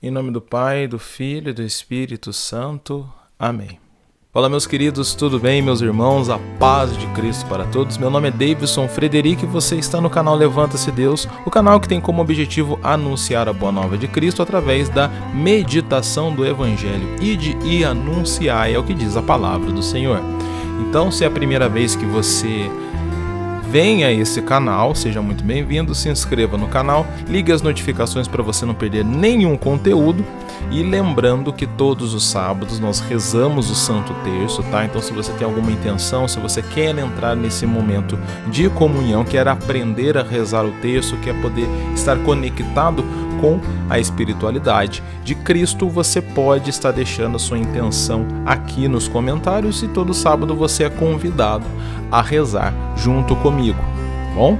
Em nome do Pai, do Filho e do Espírito Santo. Amém. Olá, meus queridos, tudo bem, meus irmãos? A paz de Cristo para todos. Meu nome é Davidson Frederico e você está no canal Levanta-se Deus, o canal que tem como objetivo anunciar a boa nova de Cristo através da meditação do Evangelho. Ide e anunciai, é o que diz a palavra do Senhor. Então, se é a primeira vez que você vem a esse canal, seja muito bem-vindo, se inscreva no canal, ligue as notificações para você não perder nenhum conteúdo e lembrando que todos os sábados nós rezamos o Santo Terço, tá? Então se você tem alguma intenção, se você quer entrar nesse momento de comunhão, quer aprender a rezar o terço, quer poder estar conectado com a espiritualidade de Cristo, você pode estar deixando a sua intenção aqui nos comentários e todo sábado você é convidado a rezar junto comigo, tá bom?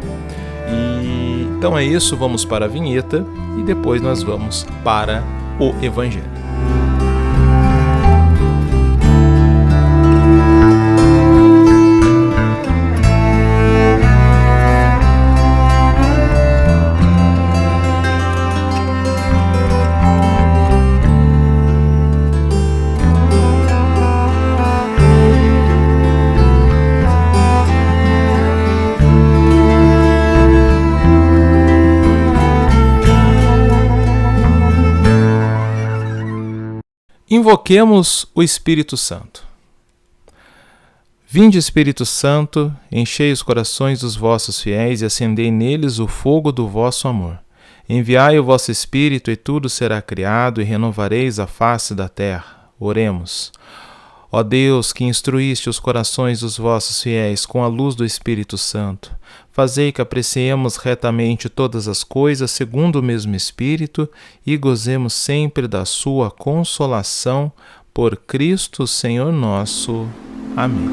Então é isso, vamos para a vinheta e depois nós vamos para o Evangelho. Invoquemos o Espírito Santo. Vinde, Espírito Santo, enchei os corações dos vossos fiéis e acendei neles o fogo do vosso amor. Enviai o vosso Espírito e tudo será criado e renovareis a face da terra. Oremos. Ó Deus, que instruíste os corações dos vossos fiéis com a luz do Espírito Santo, fazei que apreciemos retamente todas as coisas segundo o mesmo Espírito e gozemos sempre da sua consolação por Cristo Senhor nosso. Amém.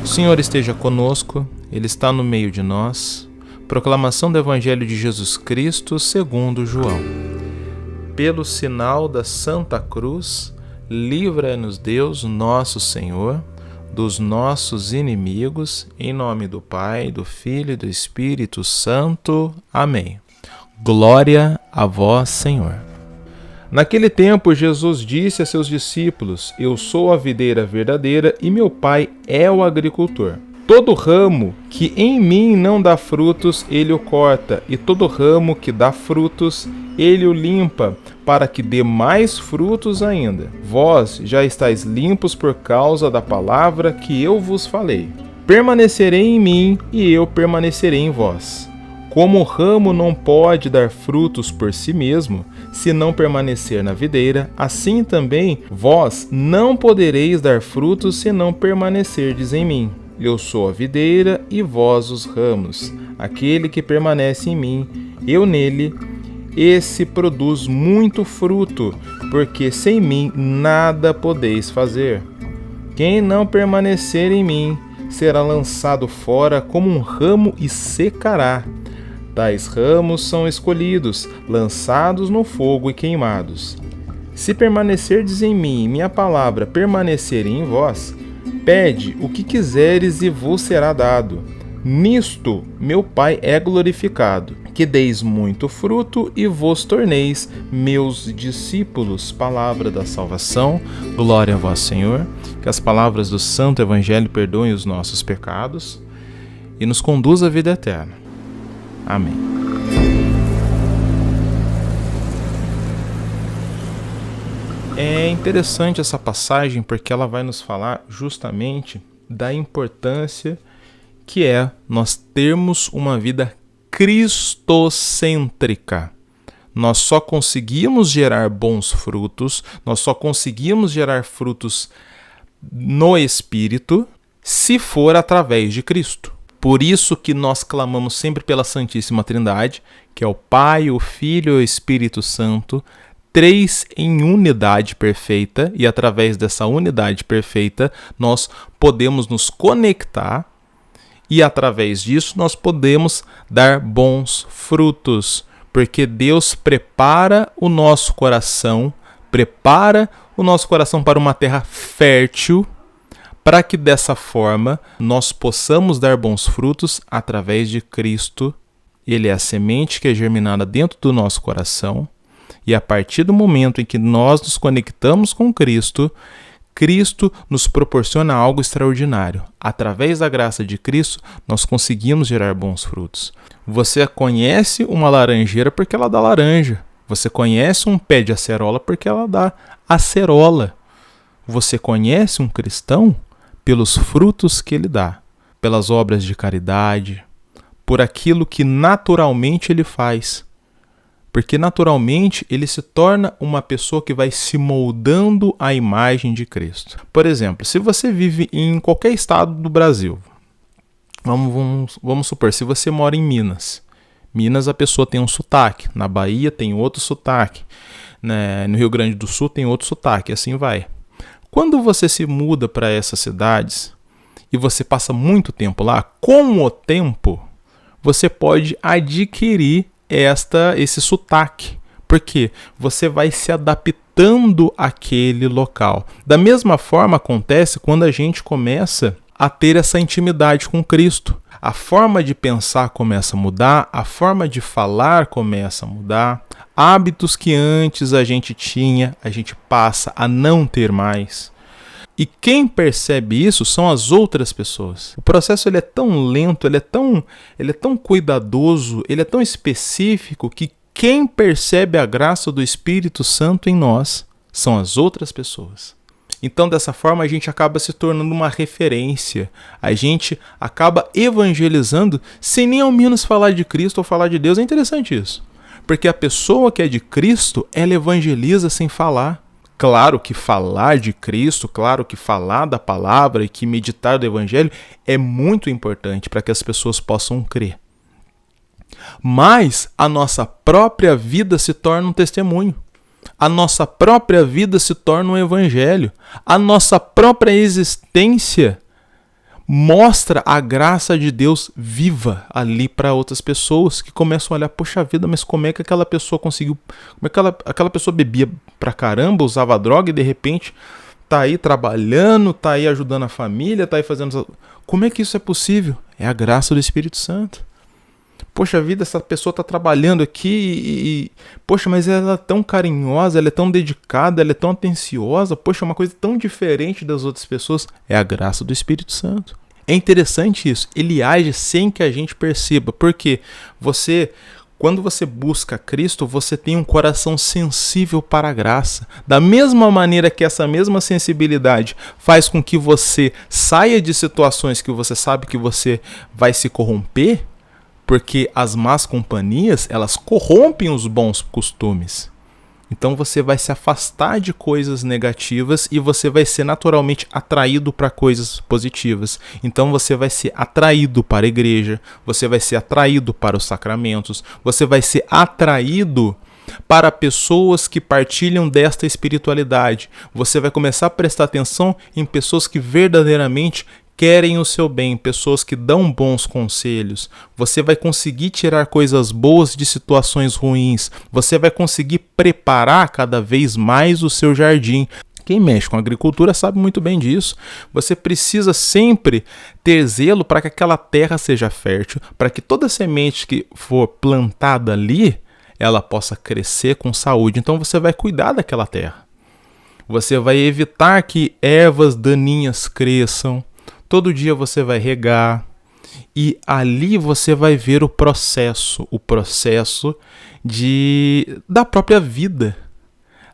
O Senhor esteja conosco, Ele está no meio de nós. Proclamação do Evangelho de Jesus Cristo segundo João. Pelo sinal da Santa Cruz, livra-nos Deus, nosso Senhor, dos nossos inimigos, em nome do Pai, do Filho e do Espírito Santo. Amém. Glória a vós, Senhor. Naquele tempo, Jesus disse a seus discípulos: Eu sou a videira verdadeira e meu Pai é o agricultor. Todo ramo que em mim não dá frutos, ele o corta, e todo ramo que dá frutos, ele o limpa, para que dê mais frutos ainda. Vós já estáis limpos por causa da palavra que eu vos falei. Permanecerei em mim, e eu permanecerei em vós. Como o ramo não pode dar frutos por si mesmo, se não permanecer na videira, assim também vós não podereis dar frutos se não permanecerdes em mim. Eu sou a videira e vós os ramos. Aquele que permanece em mim, eu nele, esse produz muito fruto, porque sem mim nada podeis fazer. Quem não permanecer em mim será lançado fora como um ramo e secará. Tais ramos são escolhidos, lançados no fogo e queimados. Se permanecerdes em mim e minha palavra permanecer em vós, pede o que quiseres e vos será dado. Nisto meu Pai é glorificado, que deis muito fruto e vos torneis meus discípulos. Palavra da salvação, glória a vós, Senhor. Que as palavras do Santo Evangelho perdoem os nossos pecados e nos conduz à vida eterna. Amém. É interessante essa passagem porque ela vai nos falar justamente da importância que é nós termos uma vida cristocêntrica. Nós só conseguimos gerar bons frutos, nós só conseguimos gerar frutos no Espírito se for através de Cristo. Por isso que nós clamamos sempre pela Santíssima Trindade, que é o Pai, o Filho e o Espírito Santo, três em unidade perfeita, e através dessa unidade perfeita nós podemos nos conectar e através disso nós podemos dar bons frutos, porque Deus prepara o nosso coração para uma terra fértil, para que dessa forma nós possamos dar bons frutos através de Cristo Ele é a semente que é germinada dentro do nosso coração, e a partir do momento em que nós nos conectamos com Cristo, Cristo nos proporciona algo extraordinário. Através da graça de Cristo, nós conseguimos gerar bons frutos. Você conhece uma laranjeira porque ela dá laranja. Você conhece um pé de acerola porque ela dá acerola. Você conhece um cristão pelos frutos que ele dá, pelas obras de caridade, por aquilo que naturalmente ele faz. Porque naturalmente ele se torna uma pessoa que vai se moldando à imagem de Cristo. Por exemplo, se você vive em qualquer estado do Brasil, vamos supor, se você mora em Minas. Minas a pessoa tem um sotaque, na Bahia tem outro sotaque, né? No Rio Grande do Sul tem outro sotaque, assim vai. Quando você se muda para essas cidades e você passa muito tempo lá, com o tempo você pode adquirir esse sotaque, porque você vai se adaptando àquele local. Da mesma forma acontece quando a gente começa a ter essa intimidade com Cristo. A forma de pensar começa a mudar, a forma de falar começa a mudar, hábitos que antes a gente tinha, a gente passa a não ter mais. E quem percebe isso são as outras pessoas. O processo ele é tão lento, ele é tão cuidadoso, ele é tão específico que quem percebe a graça do Espírito Santo em nós são as outras pessoas. Então, dessa forma, a gente acaba se tornando uma referência. A gente acaba evangelizando sem nem ao menos falar de Cristo ou falar de Deus. É interessante isso. Porque a pessoa que é de Cristo, ela evangeliza sem falar. Claro que falar de Cristo, claro que falar da palavra e que meditar do Evangelho é muito importante para que as pessoas possam crer. Mas a nossa própria vida se torna um testemunho. A nossa própria vida se torna um evangelho. A nossa própria existência mostra a graça de Deus viva ali para outras pessoas que começam a olhar, poxa vida, mas como é que aquela pessoa conseguiu, como é que aquela pessoa bebia pra caramba, usava droga e de repente tá aí trabalhando, tá aí ajudando a família, tá aí fazendo... Como é que isso é possível? É a graça do Espírito Santo. Poxa vida, essa pessoa está trabalhando aqui poxa, mas ela é tão carinhosa, ela é tão dedicada, ela é tão atenciosa, poxa, uma coisa tão diferente das outras pessoas. É a graça do Espírito Santo. É interessante isso, ele age sem que a gente perceba, porque quando você busca Cristo, você tem um coração sensível para a graça. Da mesma maneira que essa mesma sensibilidade faz com que você saia de situações que você sabe que você vai se corromper, porque as más companhias, elas corrompem os bons costumes. Então você vai se afastar de coisas negativas e você vai ser naturalmente atraído para coisas positivas. Então você vai ser atraído para a igreja, você vai ser atraído para os sacramentos, você vai ser atraído para pessoas que partilham desta espiritualidade. Você vai começar a prestar atenção em pessoas que verdadeiramente querem o seu bem, pessoas que dão bons conselhos. Você vai conseguir tirar coisas boas de situações ruins. Você vai conseguir preparar cada vez mais o seu jardim. Quem mexe com agricultura sabe muito bem disso. Você precisa sempre ter zelo para que aquela terra seja fértil, para que toda semente que for plantada ali, ela possa crescer com saúde. Então você vai cuidar daquela terra. Você vai evitar que ervas daninhas cresçam. Todo dia você vai regar e ali você vai ver o processo da própria vida.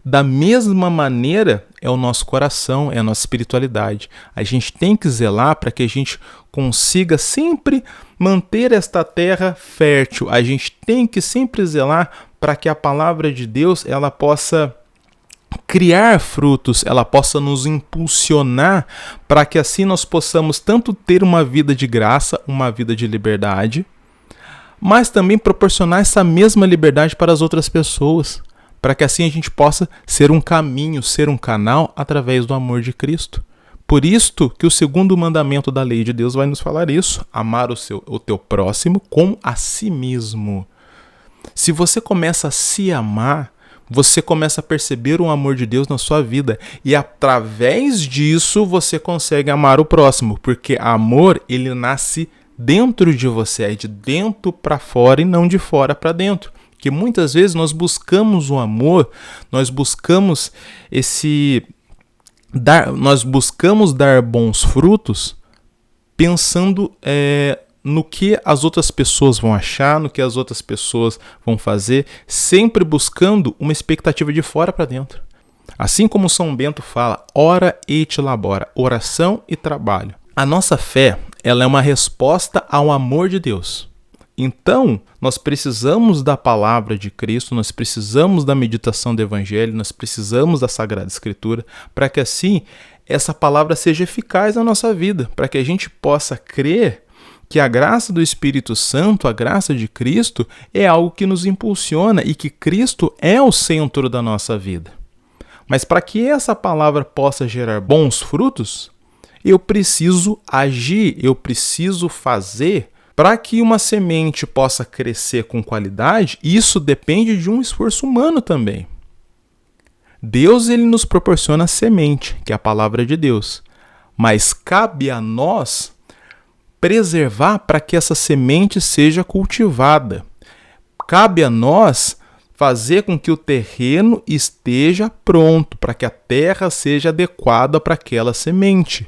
Da mesma maneira é o nosso coração, é a nossa espiritualidade. A gente tem que zelar para que a gente consiga sempre manter esta terra fértil. A gente tem que sempre zelar para que a palavra de Deus ela possa criar frutos, ela possa nos impulsionar para que assim nós possamos tanto ter uma vida de graça, uma vida de liberdade, mas também proporcionar essa mesma liberdade para as outras pessoas, para que assim a gente possa ser um caminho, ser um canal através do amor de Cristo. Por isto que o segundo mandamento da lei de Deus vai nos falar isso, amar o teu próximo como a si mesmo. Se você começa a se amar, você começa a perceber o amor de Deus na sua vida e através disso você consegue amar o próximo, porque amor ele nasce dentro de você, é de dentro para fora e não de fora para dentro. Que muitas vezes nós buscamos o amor, nós buscamos dar bons frutos pensando no que as outras pessoas vão achar, no que as outras pessoas vão fazer, sempre buscando uma expectativa de fora para dentro. Assim como São Bento fala, ora et labora, oração e trabalho. A nossa fé, ela é uma resposta ao amor de Deus. Então, nós precisamos da palavra de Cristo, nós precisamos da meditação do Evangelho, nós precisamos da Sagrada Escritura, para que assim essa palavra seja eficaz na nossa vida, para que a gente possa crer que a graça do Espírito Santo, a graça de Cristo, é algo que nos impulsiona e que Cristo é o centro da nossa vida. Mas para que essa palavra possa gerar bons frutos, eu preciso agir, eu preciso fazer. Para que uma semente possa crescer com qualidade, isso depende de um esforço humano também. Deus, ele nos proporciona a semente, que é a palavra de Deus. Mas cabe a nós preservar para que essa semente seja cultivada. Cabe a nós fazer com que o terreno esteja pronto, para que a terra seja adequada para aquela semente.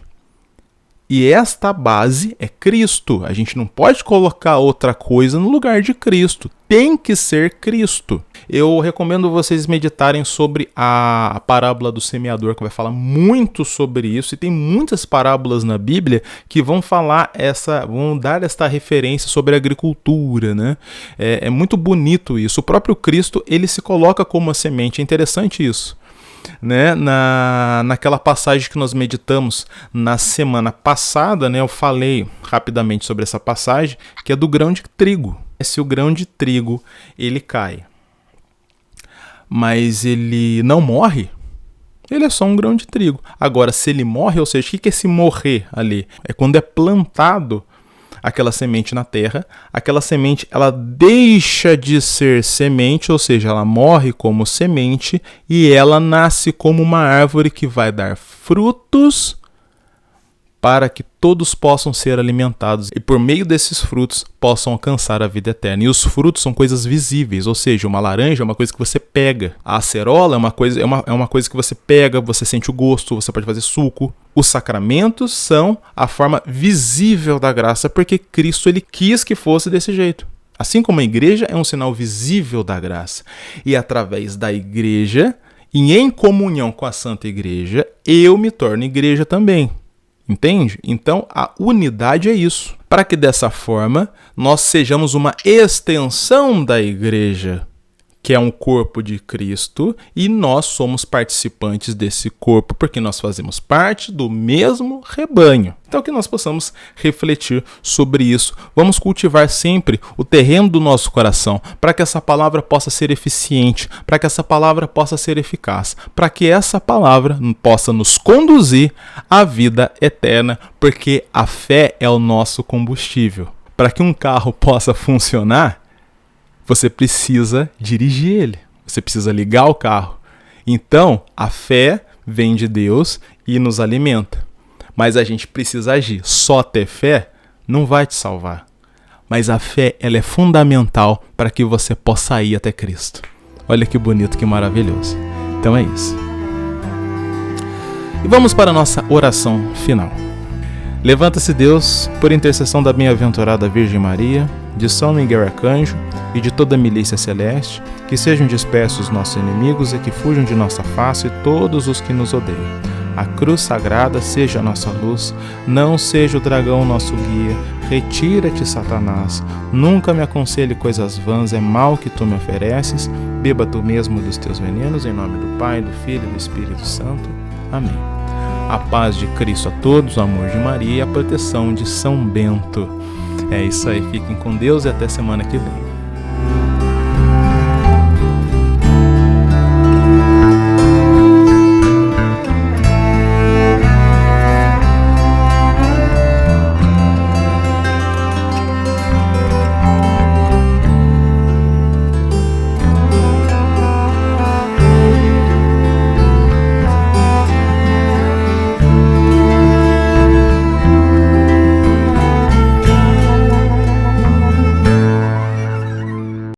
E esta base é Cristo. A gente não pode colocar outra coisa no lugar de Cristo. Tem que ser Cristo. Eu recomendo vocês meditarem sobre a parábola do semeador, que vai falar muito sobre isso. E tem muitas parábolas na Bíblia que vão dar esta referência sobre a agricultura, né? É muito bonito isso. O próprio Cristo, ele se coloca como uma semente. É interessante isso. Né? Naquela passagem que nós meditamos na semana passada, né, eu falei rapidamente sobre essa passagem, que é do grão de trigo. Se o grão de trigo ele cai, mas ele não morre, ele é só um grão de trigo. Agora, se ele morre, ou seja, o que é esse morrer ali? É quando é plantado aquela semente na terra, aquela semente ela deixa de ser semente, ou seja, ela morre como semente e ela nasce como uma árvore que vai dar frutos para que todos possam ser alimentados e por meio desses frutos possam alcançar a vida eterna. E os frutos são coisas visíveis, ou seja, uma laranja é uma coisa que você pega, a acerola é uma coisa que você pega, você sente o gosto, você pode fazer suco. Os sacramentos são a forma visível da graça, porque Cristo ele quis que fosse desse jeito. Assim como a igreja é um sinal visível da graça. E através da igreja, e em comunhão com a Santa Igreja, eu me torno igreja também. Entende? Então, a unidade é isso. Para que dessa forma, nós sejamos uma extensão da igreja, que é um corpo de Cristo, e nós somos participantes desse corpo, porque nós fazemos parte do mesmo rebanho. Então, que nós possamos refletir sobre isso. Vamos cultivar sempre o terreno do nosso coração, para que essa palavra possa ser eficiente, para que essa palavra possa ser eficaz, para que essa palavra possa nos conduzir à vida eterna, porque a fé é o nosso combustível. Para que um carro possa funcionar, você precisa dirigir ele, você precisa ligar o carro. Então, a fé vem de Deus e nos alimenta. Mas a gente precisa agir. Só ter fé não vai te salvar. Mas a fé, ela é fundamental para que você possa ir até Cristo. Olha que bonito, que maravilhoso. Então é isso. E vamos para a nossa oração final. Levanta-se Deus, por intercessão da bem-aventurada Virgem Maria, de São Miguel Arcanjo e de toda a milícia celeste, que sejam dispersos os nossos inimigos e que fujam de nossa face todos os que nos odeiam. A cruz sagrada seja a nossa luz, não seja o dragão nosso guia. Retira-te, Satanás, nunca me aconselhe coisas vãs, é mal que tu me ofereces. Beba tu mesmo dos teus venenos, em nome do Pai, do Filho e do Espírito Santo. Amém. A paz de Cristo a todos, o amor de Maria e a proteção de São Bento. É isso aí, fiquem com Deus e até semana que vem.